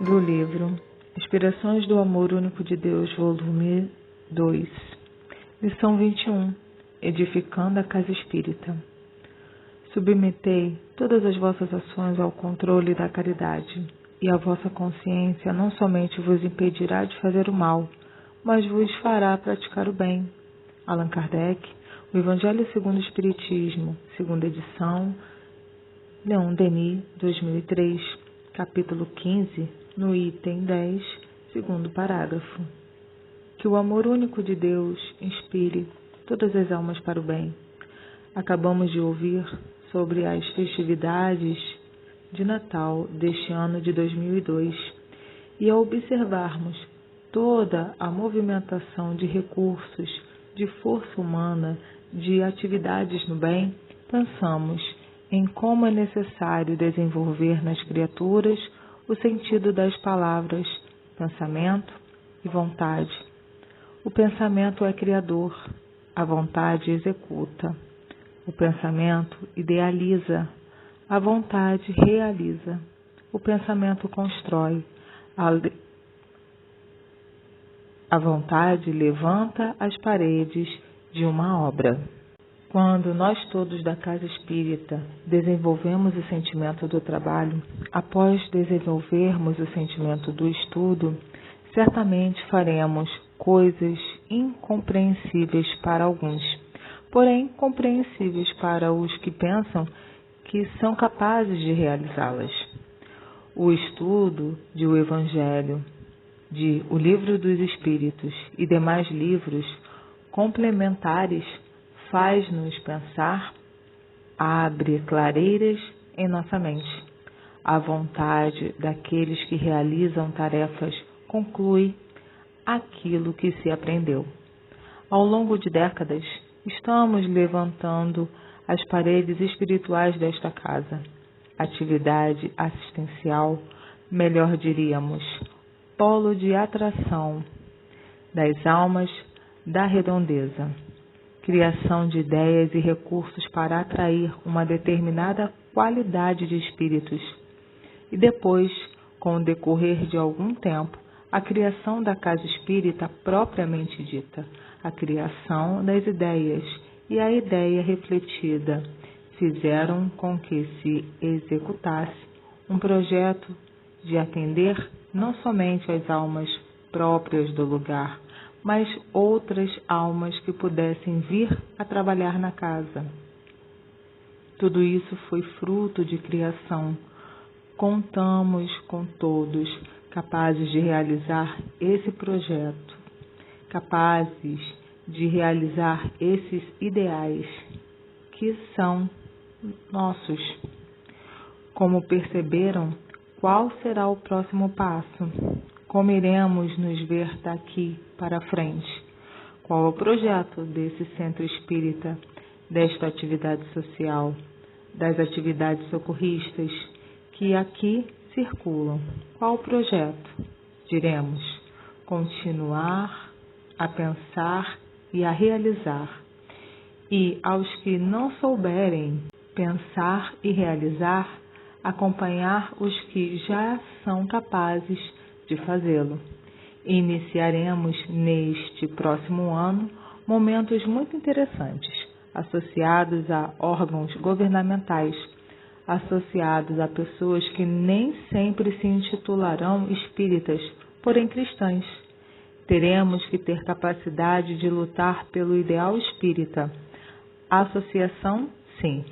do livro Inspirações do Amor Único de Deus, volume 2, lição 21, Edificando a Casa Espírita. Submetei todas as vossas ações ao controle da caridade, e a vossa consciência não somente vos impedirá de fazer o mal, mas vos fará praticar o bem. Allan Kardec, o Evangelho segundo o Espiritismo, segunda edição, Leon Denis, 2003, capítulo 15, no item 10, segundo parágrafo. Que o amor único de Deus inspire todas as almas para o bem. Acabamos de ouvir sobre as festividades de Natal deste ano de 2002 e ao observarmos toda a movimentação de recursos, de força humana, de atividades no bem, pensamos em como é necessário desenvolver nas criaturas o sentido das palavras pensamento e vontade. O pensamento é criador, a vontade executa. O pensamento idealiza, a vontade realiza. O pensamento constrói, a vontade levanta as paredes de uma obra. Quando nós todos da Casa Espírita desenvolvemos o sentimento do trabalho, após desenvolvermos o sentimento do estudo, certamente faremos coisas incompreensíveis para alguns, porém compreensíveis para os que pensam que são capazes de realizá-las. O estudo de O Evangelho, de O Livro dos Espíritos e demais livros complementares faz-nos pensar, abre clareiras em nossa mente. A vontade daqueles que realizam tarefas conclui aquilo que se aprendeu. Ao longo de décadas, estamos levantando as paredes espirituais desta casa. Atividade assistencial, melhor diríamos, polo de atração das almas da redondeza. Criação de ideias e recursos para atrair uma determinada qualidade de espíritos. E depois, com o decorrer de algum tempo, a criação da casa espírita propriamente dita, a criação das ideias e a ideia refletida, fizeram com que se executasse um projeto de atender não somente as almas próprias do lugar, mas outras almas que pudessem vir a trabalhar na casa. Tudo isso foi fruto de criação. Contamos com todos capazes de realizar esse projeto, capazes de realizar esses ideais que são nossos. Como perceberam, qual será o próximo passo? Como iremos nos ver daqui para frente? Qual é o projeto desse centro espírita, desta atividade social, das atividades socorristas que aqui circulam? Qual o projeto? Diremos, continuar a pensar e a realizar. E aos que não souberem pensar e realizar, acompanhar os que já são capazes de fazê-lo. Iniciaremos neste próximo ano momentos muito interessantes, associados a órgãos governamentais, associados a pessoas que nem sempre se intitularão espíritas, porém cristãs. Teremos que ter capacidade de lutar pelo ideal espírita. Associação, sim,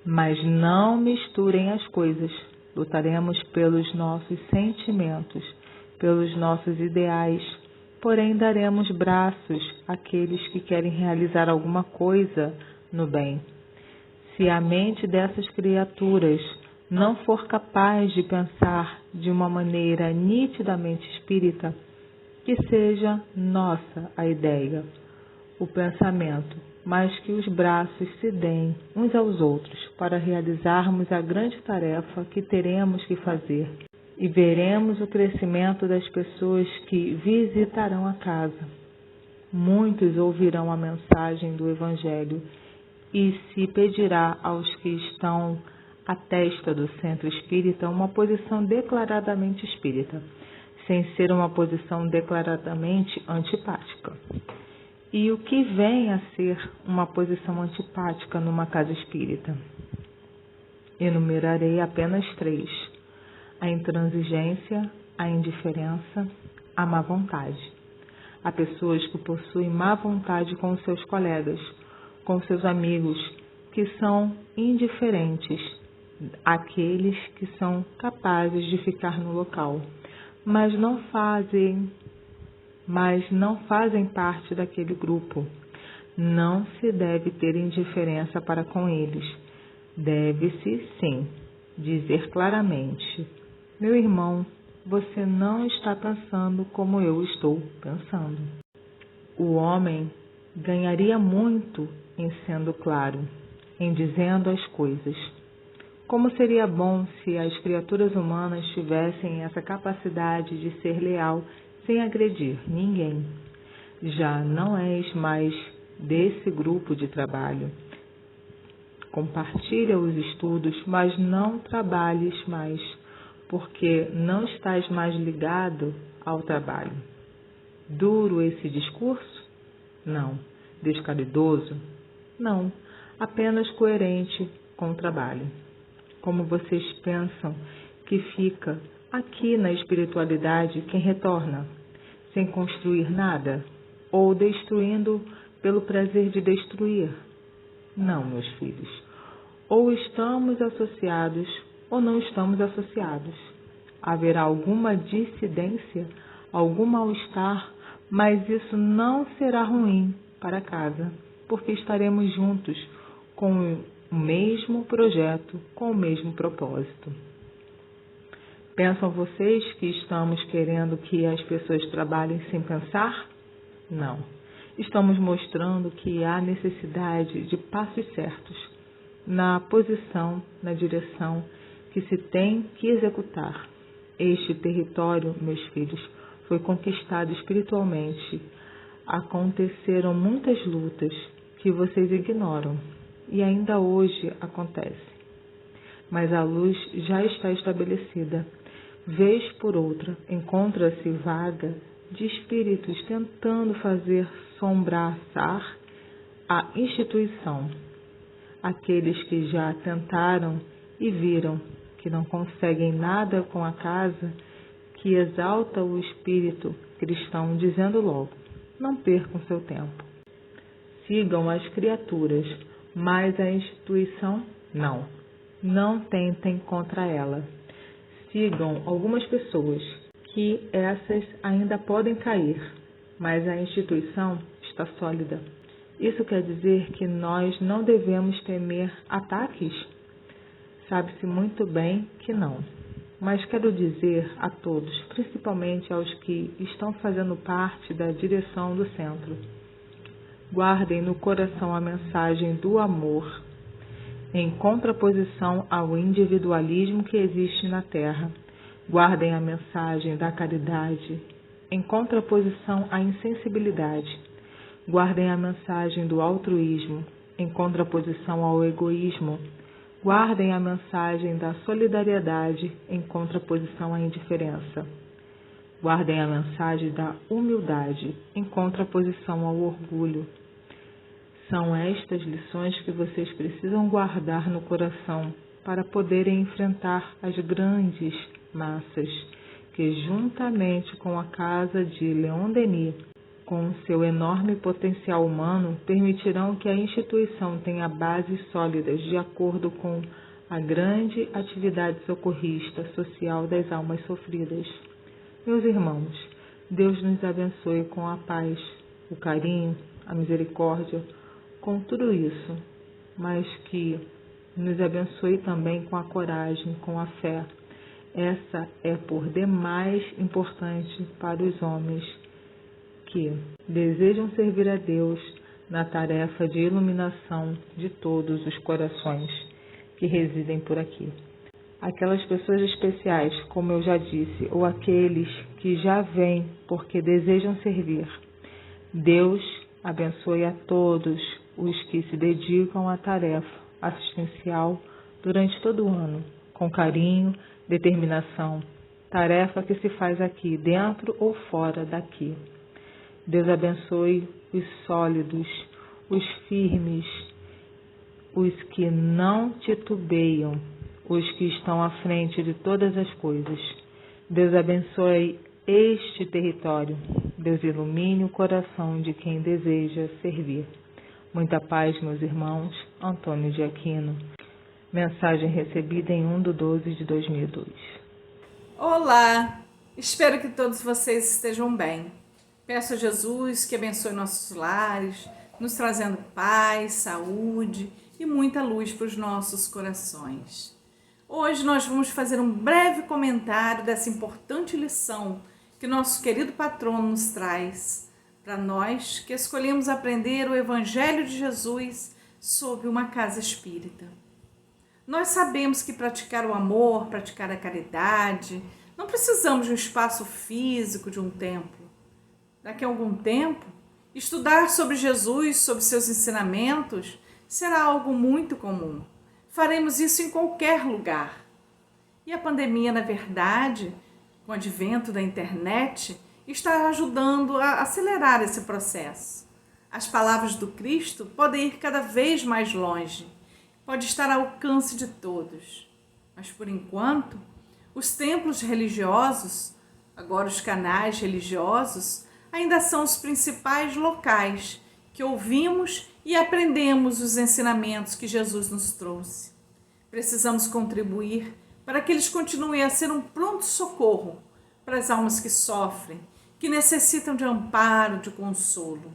mas não misturem as coisas. Lutaremos pelos nossos sentimentos, pelos nossos ideais, porém daremos braços àqueles que querem realizar alguma coisa no bem. Se a mente dessas criaturas não for capaz de pensar de uma maneira nitidamente espírita, que seja nossa a ideia, o pensamento, mas que os braços se deem uns aos outros para realizarmos a grande tarefa que teremos que fazer. E veremos o crescimento das pessoas que visitarão a casa. Muitos ouvirão a mensagem do Evangelho e se pedirá aos que estão A testa do centro espírita é uma posição declaradamente espírita, sem ser uma posição declaradamente antipática. E o que vem a ser uma posição antipática numa casa espírita? Enumerarei apenas 3: a intransigência, a indiferença, a má vontade. Há pessoas que possuem má vontade com seus colegas, com seus amigos, que são indiferentes àqueles que são capazes de ficar no local, mas não fazem parte daquele grupo. Não se deve ter indiferença para com eles. Deve-se, sim, dizer claramente: meu irmão, você não está pensando como eu estou pensando. O homem ganharia muito em sendo claro, em dizendo as coisas. Como seria bom se as criaturas humanas tivessem essa capacidade de ser leal sem agredir ninguém. Já não és mais desse grupo de trabalho. Compartilha os estudos, mas não trabalhes mais, porque não estás mais ligado ao trabalho. Duro esse discurso? Não. Descaridoso? Não. Apenas coerente com o trabalho. Como vocês pensam que fica aqui na espiritualidade quem retorna, sem construir nada, ou destruindo pelo prazer de destruir? Não, meus filhos. Ou estamos associados ou não estamos associados. Haverá alguma dissidência, algum mal-estar, mas isso não será ruim para casa, porque estaremos juntos com o mesmo projeto, com o mesmo propósito. Pensam vocês que estamos querendo que as pessoas trabalhem sem pensar? Não. Estamos mostrando que há necessidade de passos certos, na posição, na direção que se tem que executar. Este território, meus filhos, foi conquistado espiritualmente. Aconteceram muitas lutas que vocês ignoram e ainda hoje acontece. Mas a luz já está estabelecida. Vez por outra, encontra-se vaga de espíritos tentando fazer sombraçar a instituição. Aqueles que já tentaram e viram que não conseguem nada com a casa, que exalta o espírito cristão, dizendo logo: não percam seu tempo. Sigam as criaturas, mas a instituição não. Não tentem contra ela. Sigam algumas pessoas, que essas ainda podem cair, mas a instituição está sólida. Isso quer dizer que nós não devemos temer ataques? Sabe-se muito bem que não. Mas quero dizer a todos, principalmente aos que estão fazendo parte da direção do centro: guardem no coração a mensagem do amor, em contraposição ao individualismo que existe na Terra. Guardem a mensagem da caridade, em contraposição à insensibilidade. Guardem a mensagem do altruísmo, em contraposição ao egoísmo. Guardem a mensagem da solidariedade, em contraposição à indiferença. Guardem a mensagem da humildade, em contraposição ao orgulho. São estas lições que vocês precisam guardar no coração para poderem enfrentar as grandes massas que, juntamente com a casa de Leon Denis, com seu enorme potencial humano, permitirão que a instituição tenha bases sólidas de acordo com a grande atividade socorrista social das almas sofridas. Meus irmãos, Deus nos abençoe com a paz, o carinho, a misericórdia, com tudo isso, mas que nos abençoe também com a coragem, com a fé. Essa é por demais importante para os homens que desejam servir a Deus na tarefa de iluminação de todos os corações que residem por aqui. Aquelas pessoas especiais, como eu já disse, ou aqueles que já vêm porque desejam servir. Deus abençoe a todos os que se dedicam à tarefa assistencial durante todo o ano, com carinho, determinação, tarefa que se faz aqui, dentro ou fora daqui. Deus abençoe os sólidos, os firmes, os que não titubeiam, os que estão à frente de todas as coisas. Deus abençoe este território. Deus ilumine o coração de quem deseja servir. Muita paz, meus irmãos. Antônio de Aquino. Mensagem recebida em 1/12/2002. Olá! Espero que todos vocês estejam bem. Peço a Jesus que abençoe nossos lares, nos trazendo paz, saúde e muita luz para os nossos corações. Hoje nós vamos fazer um breve comentário dessa importante lição que nosso querido patrono nos traz para nós que escolhemos aprender o Evangelho de Jesus sob uma casa espírita. Nós sabemos que praticar o amor, praticar a caridade, não precisamos de um espaço físico, de um templo. Daqui a algum tempo, estudar sobre Jesus, sobre seus ensinamentos, será algo muito comum. Faremos isso em qualquer lugar. E a pandemia, na verdade, com o advento da internet, está ajudando a acelerar esse processo. As palavras do Cristo podem ir cada vez mais longe, pode estar ao alcance de todos. Mas, por enquanto, os templos religiosos, agora os canais religiosos, ainda são os principais locais que ouvimos e aprendemos os ensinamentos que Jesus nos trouxe. Precisamos contribuir para que eles continuem a ser um pronto-socorro para as almas que sofrem, que necessitam de amparo, de consolo.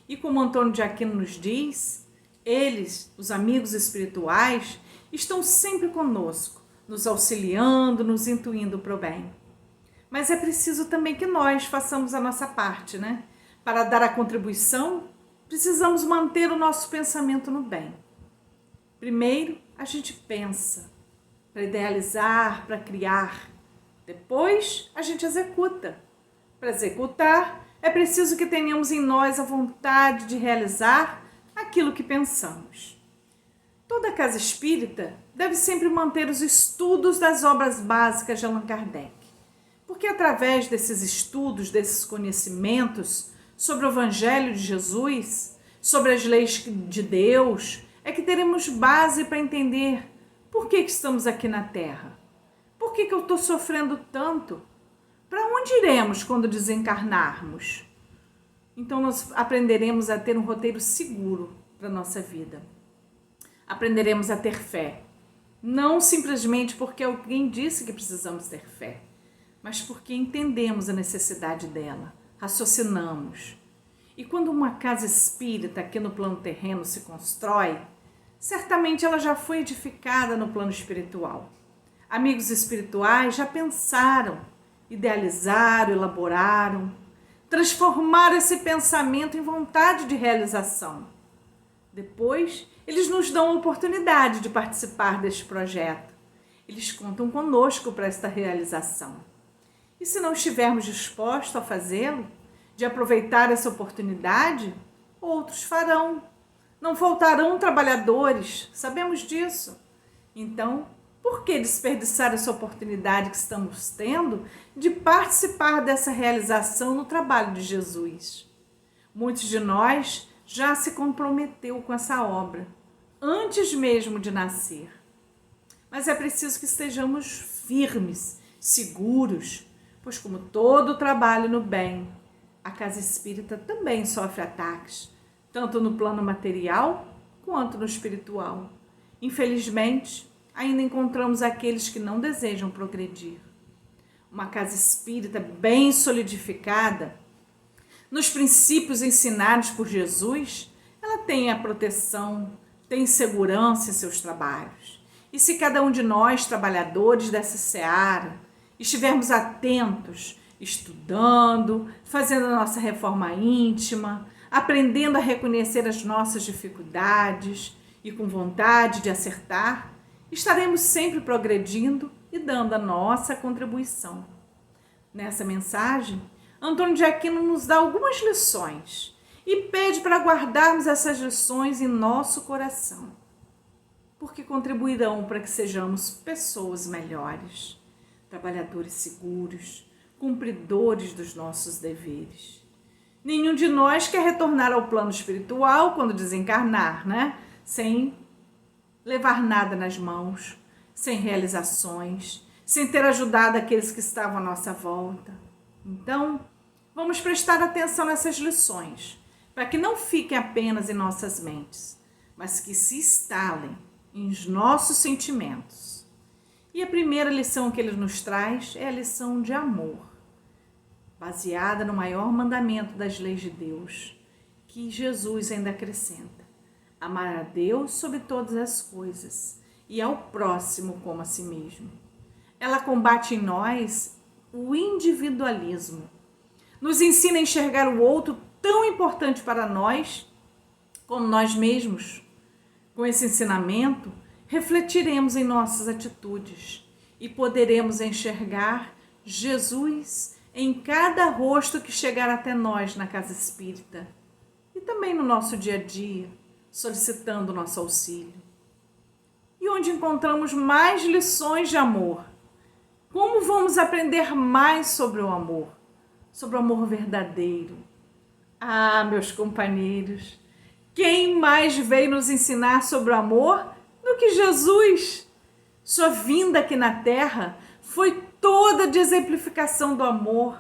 E como Antônio de Aquino nos diz, eles, os amigos espirituais, estão sempre conosco, nos auxiliando, nos intuindo para o bem. Mas é preciso também que nós façamos a nossa parte, né? Para dar a contribuição, precisamos manter o nosso pensamento no bem. Primeiro, a gente pensa, para idealizar, para criar. Depois, a gente executa. Para executar, é preciso que tenhamos em nós a vontade de realizar aquilo que pensamos. Toda casa espírita deve sempre manter os estudos das obras básicas de Allan Kardec, porque através desses estudos, desses conhecimentos sobre o Evangelho de Jesus, sobre as leis de Deus, é que teremos base para entender por que estamos aqui na Terra. Por que eu estou sofrendo tanto? Para onde iremos quando desencarnarmos? Então nós aprenderemos a ter um roteiro seguro para a nossa vida. Aprenderemos a ter fé. Não simplesmente porque alguém disse que precisamos ter fé, mas porque entendemos a necessidade dela, raciocinamos. E quando uma casa espírita aqui no plano terreno se constrói, certamente ela já foi edificada no plano espiritual. Amigos espirituais já pensaram, idealizaram, elaboraram, transformaram esse pensamento em vontade de realização. Depois, eles nos dão a oportunidade de participar deste projeto. Eles contam conosco para esta realização. E se não estivermos dispostos a fazê-lo, de aproveitar essa oportunidade, outros farão. Não faltarão trabalhadores, sabemos disso. Então, por que desperdiçar essa oportunidade que estamos tendo de participar dessa realização no trabalho de Jesus? Muitos de nós já se comprometeu com essa obra, antes mesmo de nascer. Mas é preciso que estejamos firmes, seguros, pois como todo trabalho no bem, a casa espírita também sofre ataques, tanto no plano material quanto no espiritual. Infelizmente, ainda encontramos aqueles que não desejam progredir. Uma casa espírita bem solidificada nos princípios ensinados por Jesus, ela tem a proteção, tem segurança em seus trabalhos. E se cada um de nós, trabalhadores dessa seara, estivermos atentos, estudando, fazendo a nossa reforma íntima, aprendendo a reconhecer as nossas dificuldades e com vontade de acertar, estaremos sempre progredindo e dando a nossa contribuição. Nessa mensagem, Antônio de Aquino nos dá algumas lições e pede para guardarmos essas lições em nosso coração. porque contribuirão para que sejamos pessoas melhores, trabalhadores seguros, cumpridores dos nossos deveres. Nenhum de nós quer retornar ao plano espiritual quando desencarnar, sem levar nada nas mãos, sem realizações, sem ter ajudado aqueles que estavam à nossa volta. Então, vamos prestar atenção nessas lições, para que não fiquem apenas em nossas mentes, mas que se instalem em nossos sentimentos. E a primeira lição que ele nos traz é a lição de amor, baseada no maior mandamento das leis de Deus, que Jesus ainda acrescenta: amar a Deus sobre todas as coisas e ao próximo como a si mesmo. Ela combate em nós o individualismo, nos ensina a enxergar o outro tão importante para nós como nós mesmos. Com esse ensinamento, refletiremos em nossas atitudes e poderemos enxergar Jesus em cada rosto que chegar até nós na casa espírita e também no nosso dia a dia, solicitando nosso auxílio. E onde encontramos mais lições de amor? Como vamos aprender mais sobre o amor verdadeiro? Ah, meus companheiros, quem mais veio nos ensinar sobre o amor do que Jesus? Sua vinda aqui na Terra foi toda de exemplificação do amor.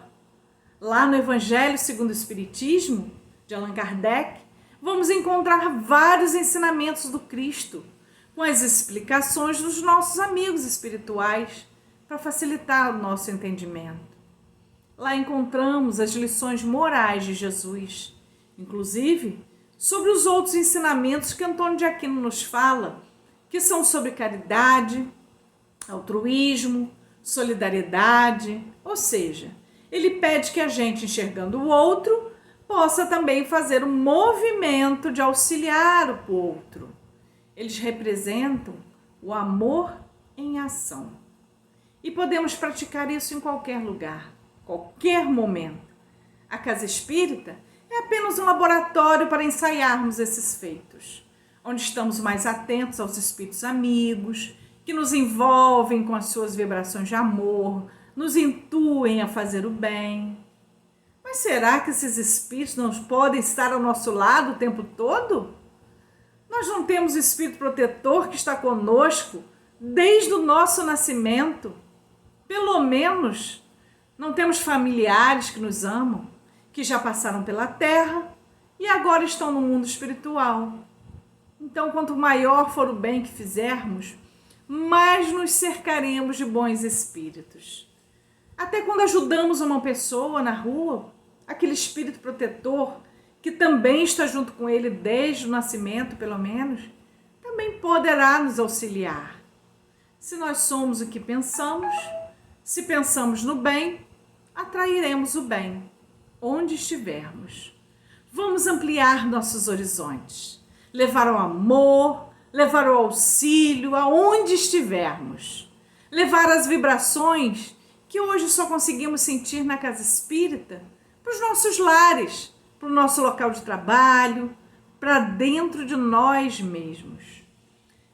Lá no Evangelho segundo o Espiritismo, de Allan Kardec, vamos encontrar vários ensinamentos do Cristo, com as explicações dos nossos amigos espirituais, para facilitar o nosso entendimento. Lá encontramos as lições morais de Jesus, inclusive sobre os outros ensinamentos que Antônio de Aquino nos fala, que são sobre caridade, altruísmo, solidariedade, ou seja, ele pede que a gente, enxergando o outro, possa também fazer um movimento de auxiliar o outro. Eles representam o amor em ação. E podemos praticar isso em qualquer lugar, qualquer momento. A casa espírita é apenas um laboratório para ensaiarmos esses feitos, onde estamos mais atentos aos espíritos amigos, que nos envolvem com as suas vibrações de amor, nos intuem a fazer o bem. Mas será que esses espíritos não podem estar ao nosso lado o tempo todo? Nós não temos o espírito protetor que está conosco desde o nosso nascimento. Pelo menos não temos familiares que nos amam, que já passaram pela terra e agora estão no mundo espiritual. Então, quanto maior for o bem que fizermos, mais nos cercaremos de bons espíritos. Até quando ajudamos uma pessoa na rua, aquele espírito protetor, que também está junto com ele desde o nascimento, pelo menos, também poderá nos auxiliar. Se nós somos o que pensamos, se pensamos no bem, atrairemos o bem, onde estivermos. Vamos ampliar nossos horizontes, levar o amor, levar o auxílio aonde estivermos, levar as vibrações que hoje só conseguimos sentir na casa espírita para os nossos lares, para o nosso local de trabalho, para dentro de nós mesmos.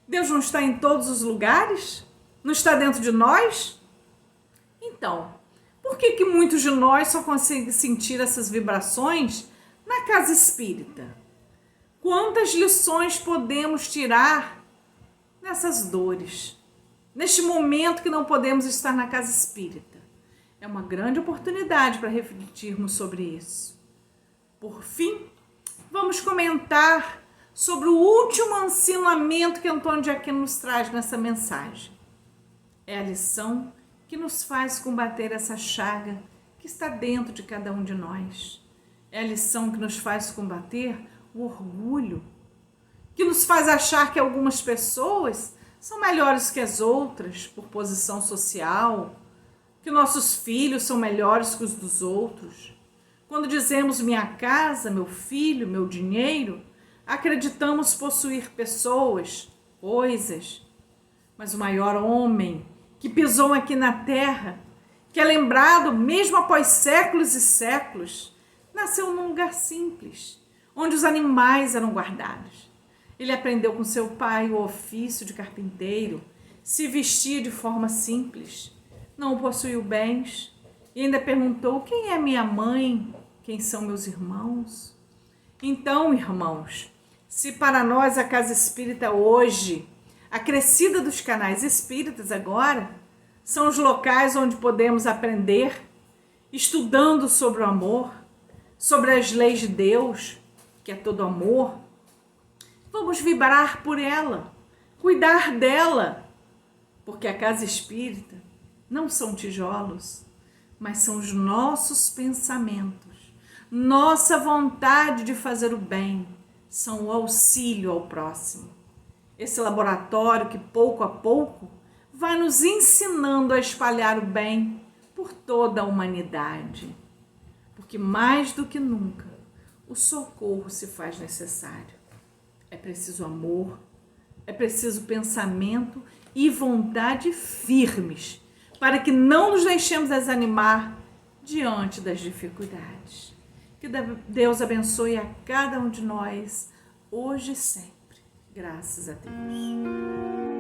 Deus não está em todos os lugares? Não está dentro de nós? Então, por que muitos de nós só conseguem sentir essas vibrações na casa espírita? Quantas lições podemos tirar nessas dores, neste momento que não podemos estar na casa espírita? É uma grande oportunidade para refletirmos sobre isso. Por fim, vamos comentar sobre o último ensinamento que Antônio de Aquino nos traz nessa mensagem. É a lição que nos faz combater essa chaga que está dentro de cada um de nós. É a lição que nos faz combater o orgulho, que nos faz achar que algumas pessoas são melhores que as outras por posição social, que nossos filhos são melhores que os dos outros. Quando dizemos minha casa, meu filho, meu dinheiro, acreditamos possuir pessoas, coisas. Mas o maior homem que pisou aqui na terra, que é lembrado mesmo após séculos e séculos, nasceu num lugar simples, onde os animais eram guardados. Ele aprendeu com seu pai o ofício de carpinteiro, se vestia de forma simples, não possuiu bens e ainda perguntou: quem é minha mãe? Quem são meus irmãos? Então, irmãos, se para nós a casa espírita hoje, a crescida dos canais espíritas agora, são os locais onde podemos aprender, estudando sobre o amor, sobre as leis de Deus, que é todo amor, vamos vibrar por ela, cuidar dela, porque a casa espírita não são tijolos, mas são os nossos pensamentos, nossa vontade de fazer o bem, são o auxílio ao próximo. Esse laboratório que pouco a pouco vai nos ensinando a espalhar o bem por toda a humanidade, porque mais do que nunca o socorro se faz necessário. É preciso amor, é preciso pensamento e vontade firmes para que não nos deixemos desanimar diante das dificuldades. Que Deus abençoe a cada um de nós, hoje e sempre. Graças a Deus.